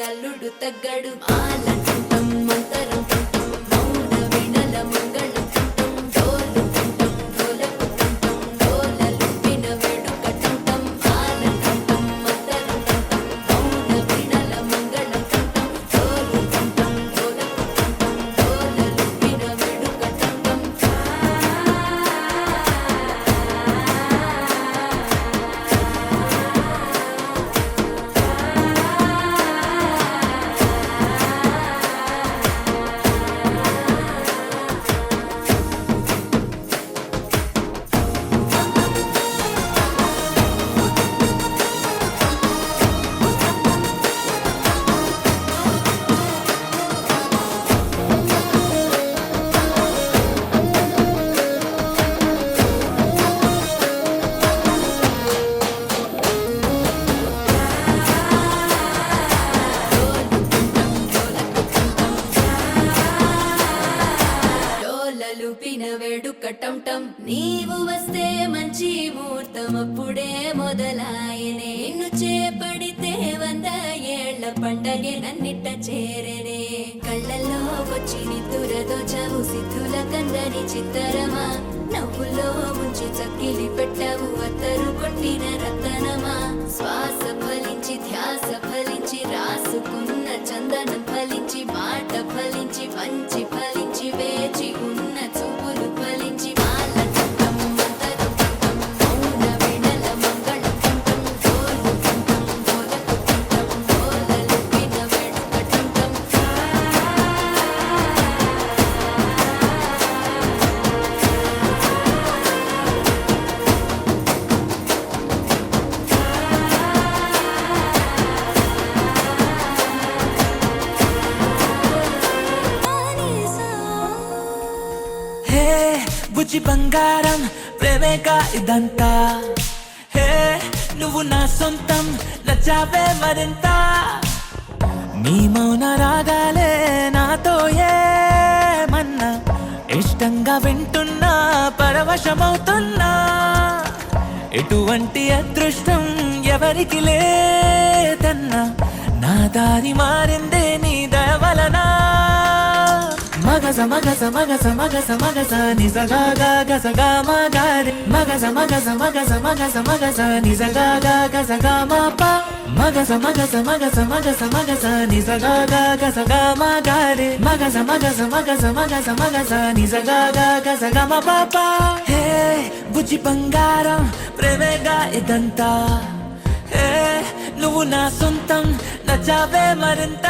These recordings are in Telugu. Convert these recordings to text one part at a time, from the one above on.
అల్లుడు తగ్గడు ఆలంటుంటం మంతరం టుంటం మౌన వినల మంగళం టుంటం డోలు టుంటం డోలకు టుంటం డోలలు విన వేడుక టుంటం ఆలంటుంటం మంతరం టుంటం మౌన వినల మంగళం టుంటం డోలు టుంటం డోలకు టుంటం డోలలు విన వేడుక టుంటం డోలలుపిన వేడుక టంటం నీవు వస్తే మంచి ముహూర్తం అప్పుడే మొదలాయనే నిన్ను చేపడితే 100 ఏళ్ల పండగే నన్నిట్ట చేరనే కళ్ళల్లో వచ్చి నిద్దురదో చవు సిద్ధుల కందని చిత్తరమా నవ్వులో ముంచి చక్కిలి పెట్టవు అత్తరు కొట్టిన రతనమా శ్వాస ఫలించి ధ్యాస ఫలించి రాసుకున్న చందనం ఫలించి మాట ఫలించి మంచి ఫలించి వేచి ఉన్న చూపులు ఫలించి మాల టుంటం మంతరం టుంటం మౌన వినల మంగళం టుంటం డోలు టుంటం డోలకు టుంటం డోలలు విన వేడుక టుంటం హే బుజ్జి బంగారం ప్రేమేగా ఇదంతా హే నువ్వు నా సొంతం నచ్చావే మరింత నీ మౌన రాగాలే నాతో ఏమన్నా ఇష్టంగా వింటున్నా పరవశమవుతున్నా ఎటువంటి అదృష్టం ఎవరికి లేదన్నా నా దారి మారిందే నీ దయవలనా మగస మగస మగస మగస మగస నిజగా గసగా మగారి మగస మగస మగస మగస మగస నిజగా గసగా మప మగస మగస మగస మగస మగస నిజగా గసగా మగారి మగస మగస మగస మగస మగస నిజగా గసగా మప హే బుజ్జి బంగారం ప్రేమేగా ఇదంతా హే నువ్వు నా సొంతం నచ్చావే మరింత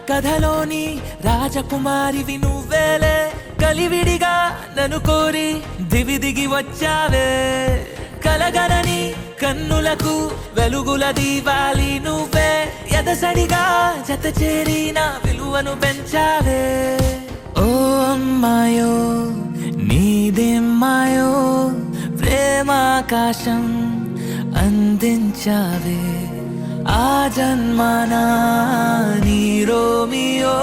కథలోని రాజకుమారివి నువ్వేలే కలివిడిగా నన్ను కోరి దివి దిగి వచ్చావే కలగనని కన్నులకు వెలుగుల దీవాలి నువ్వే ఎదసడిగా జత చేరి నా విలువను పెంచావే ఓ అమ్మాయో నీదేమ్మాయో ప్రేమాకాశం అందించావే ఆ జన్మనా నీ రోమియో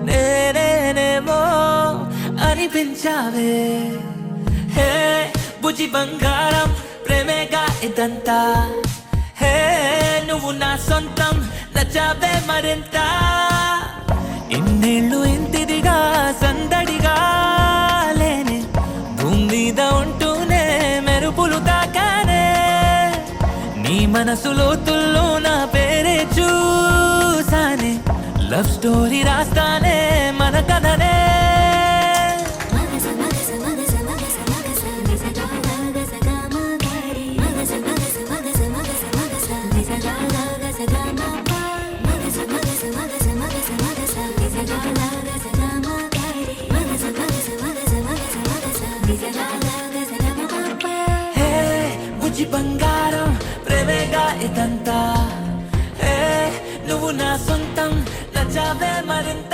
నేనేనేమో అనిపించావే హే బుజ్జి బంగారం ప్రేమేగా ఇదంతా హే నువ్వు నా సొంతం నచ్చావే మరింత ఇన్నేళ్ళు ఇంతిదిగా సందడిగా లేనే భూమి మీద ఉంటూనే మెరుపులు తాకానే నీ మనసు లోతుల్లో నా పేరే చూసానే లవ్ స్టోరీ రాస్తానే మన కథనే హే బుజ్జి బంగారం ప్రేమేగా ఇదంతా హే నువ్వు నా సొంతం నచ్చావే మరింత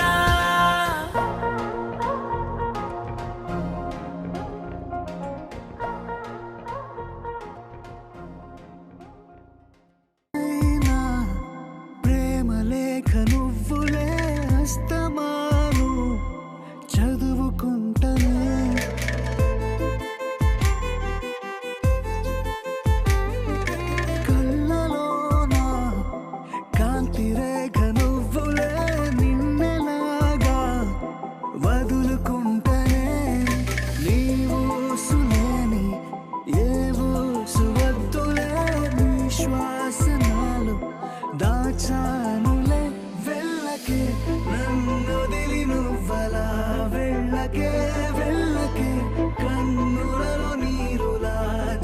ప్రేమ లేఖ నువ్వులే అస్తమాను చదువుకుంటనే కళ్ళలోన కాంతి రేఖ నువ్వులే నిన్నెలాగా వదులుకుంటనే నీవు సులేని ఏవో సువద్దులే నీ శ్వాసనాలు దాచానులే వెళ్ళకే నన్నొదిలి నువ్వలా వెళ్ళకే వెళ్ళకే కన్నులలో నీరులా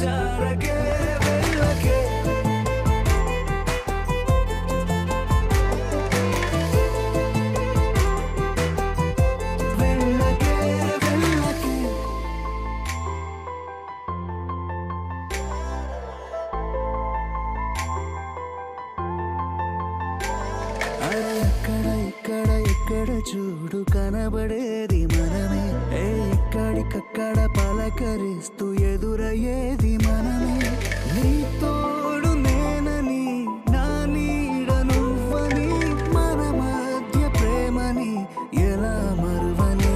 జారకే వెళ్ళకే వెళ్ళకే వెళ్ళకే అరే అక్కడ ఇక్కడ ఎక్కడ చూడు కనబడేది మనమే ఏ ఎక్కడికక్కడ పలకరిస్తూ ఎదురయ్యేది మనమే నీ తోడు నేనని నా నీడ నువ్వని మన మధ్య ప్రేమని ఎలా మరువని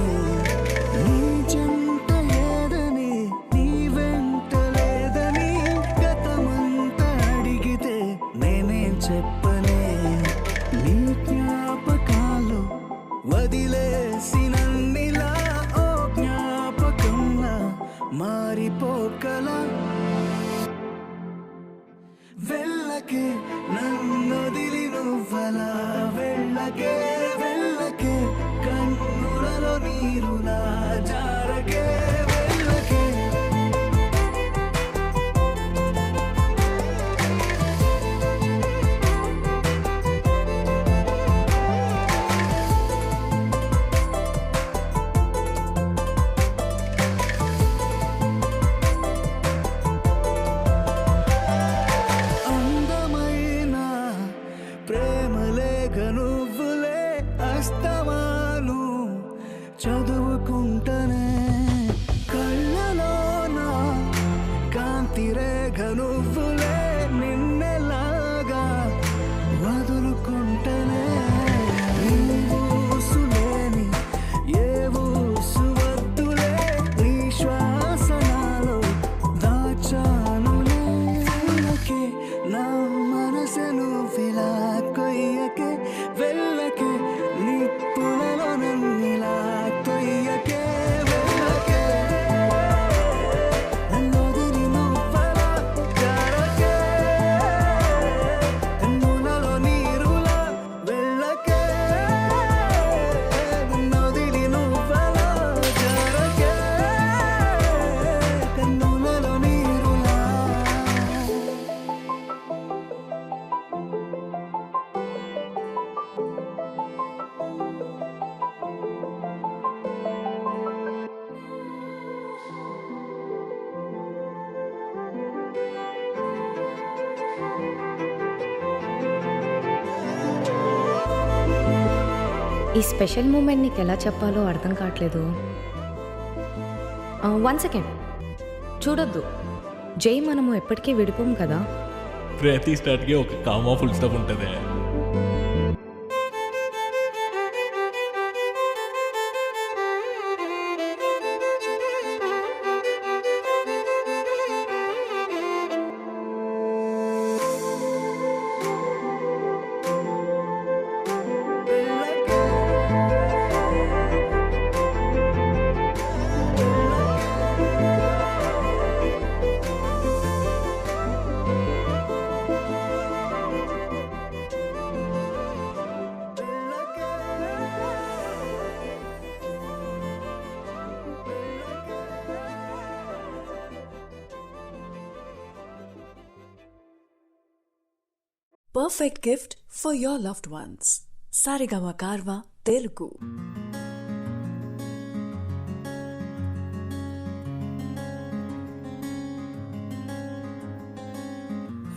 నీ చెంత ఏదని నీ వెంట లేదని గతమంతా అడిగితే నేనేం చెప్పనే నీ జ్ఞాపకాలు వదిలేసినన్నిలా ఓ జ్ఞాపకంలా మారిపోకలా వెళ్ళకే నన్నొదిలి నువ్వలా వెళ్ళకే వెళ్ళకే కన్నులలో నీరులా జారకే వెళ్ళకే అందమైన ప్రేమలేఖ నువ్వులే అస్తమాను చదువుకుంటనే ఈ స్పెషల్ మూమెంట్ నీకు ఎలా చెప్పాలో అర్థం కావట్లేదు. 1 సెకండ్ చూడొద్దు. జై మనము ఎప్పటికీ విడిపోం కదా. ప్రతి స్టార్ట్కి ఒక కామా ఫుల్ స్టాప్ ఉంటుంది. Perfect gift for your loved ones. Sarigama Karva Telugu.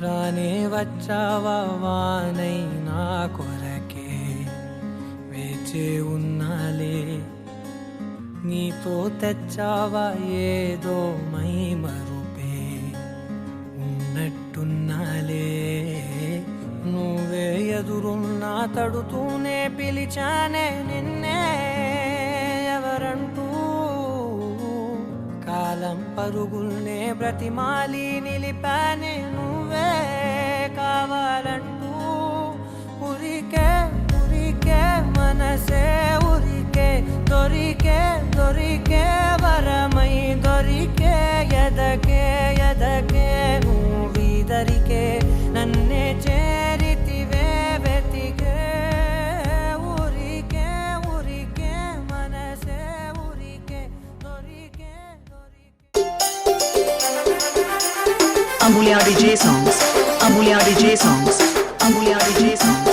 రానే వచ్చావా వానై నా కొరకే వేచే ఉన్నాలే, నీతో తెచ్చావా ఏదో మై మరుపే ఉన్నట్టున్నాలే, నువ్వే ఎదురున్నా తడుతూనే పిలిచానే నిన్నే ఎవరంటూ, కాలం పరుగుల్నే బ్రతిమాలి నిలిపానే నువ్వే కావాలంటూ, ఉరికే ఉరికే మనసే ఉరికే దొరికే దొరికే వరమై దొరికే ఎదకే ఎదకే నువ్విదరికే నన్నే చేరితివే వెతికే, ఊరికే ఊరికే మనసే ఊరికే దొరికే దొరికే. Amulya DJ songs. Amulya DJ songs. Amulya DJ songs.